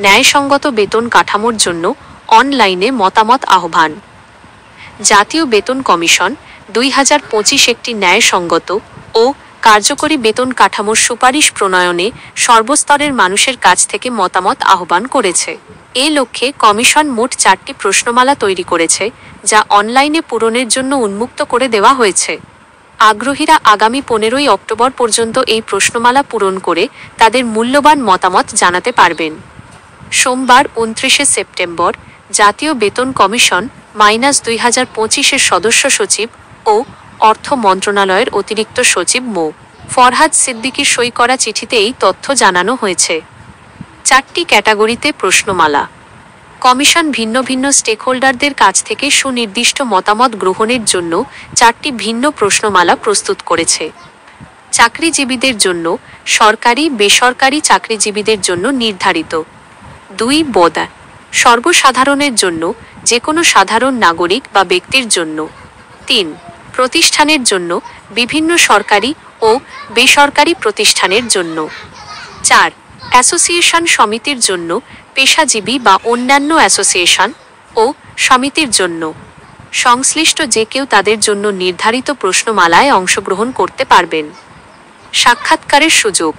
ন্যায়সঙ্গত বেতন কাঠামোর জন্য অনলাইনে মতামত আহ্বান। জাতীয় বেতন কমিশন 2025 একটি ন্যায়সঙ্গত ও কার্যকরী বেতন কাঠামোর সুপারিশ প্রণয়নে সর্বস্তরের মানুষের কাছ থেকে মতামত আহ্বান করেছে। এ লক্ষ্যে কমিশন মোট 4টি প্রশ্নমালা তৈরি করেছে, যা অনলাইনে পূরণের জন্য উন্মুক্ত করে দেওয়া হয়েছে। আগ্রহীরা আগামী 15ই অক্টোবর পর্যন্ত এই প্রশ্নমালা পূরণ করে তাদের মূল্যবান মতামত জানাতে পারবেন। সোমবার 29 সেপ্টেম্বর জাতীয় বেতন কমিশন -2025-এর সদস্য সচিব ও অর্থ মন্ত্রণালয়ের অতিরিক্ত সচিব মো. ফরহাদ সিদ্দিকীর সই করা চিঠিতে এই তথ্য জানানো হয়েছে। 4টি ক্যাটাগরিতে প্রশ্নমালা। কমিশন ভিন্ন ভিন্ন স্টেকহোল্ডারদের কাছ থেকে সুনির্দিষ্ট মতামত গ্রহণের জন্য 4টি ভিন্ন প্রশ্নমালা প্রস্তুত করেছে। চাকরিজীবীদের জন্য, সরকারি বেসরকারি চাকরিজীবীদের জন্য নির্ধারিত। 2 বোদা সর্বসাধারণের জন্য, যে কোনো সাধারণ নাগরিক বা ব্যক্তির জন্য। 3 প্রতিষ্ঠানের জন্য, বিভিন্ন সরকারি ও বেসরকারি প্রতিষ্ঠানের জন্য। 4 অ্যাসোসিয়েশন সমিতির জন্য, পেশাজীবী বা অন্যান্য অ্যাসোসিয়েশন ও সমিতির জন্য। সংশ্লিষ্ট যে কেউ তাদের জন্য নির্ধারিত প্রশ্নমালায় অংশগ্রহণ করতে পারবেন। সাক্ষাৎকারের সুযোগ।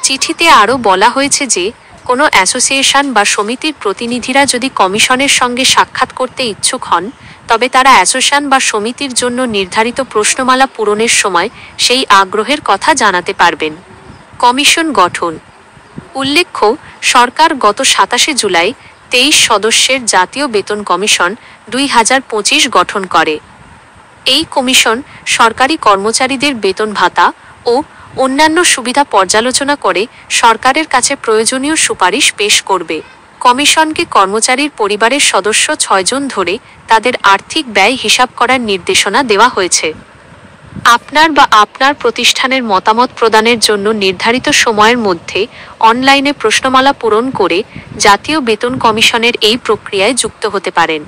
চিঠিতে আরও বলা হয়েছে যে, কোনো অ্যাসোসিয়েশন বা সমিতির প্রতিনিধিরা যদি কমিশনের সঙ্গে সাক্ষাৎ করতে ইচ্ছুক হন, তবে তারা অ্যাসোসিয়েশন বা সমিতির জন্য নির্ধারিত প্রশ্নমালা পূরণের সময় সেই আগ্রহের কথা জানাতে পারবেন। কমিশন গঠন। উল্লেখ্য, সরকার গত 27 জুলাই 23 সদস্যের জাতীয় বেতন কমিশন 2025 গঠন করে। এই কমিশন সরকারি কর্মচারীদের বেতন ভাতা ও অন্যান্য সুবিধা পর্যালোচনা করে সরকারের কাছে প্রয়োজনীয় সুপারিশ পেশ করবে। কমিশনকে কর্মচারীর পরিবারের সদস্য 6 জন ধরে তাদের আর্থিক ব্যয় হিসাব করার নির্দেশনা দেওয়া হয়েছে। আপনার বা আপনার প্রতিষ্ঠানের মতামত প্রদানের জন্য নির্ধারিত সময়ের মধ্যে অনলাইনে প্রশ্নমালা পূরণ করে জাতীয় বেতন কমিশনের এই প্রক্রিয়ায় যুক্ত হতে পারেন।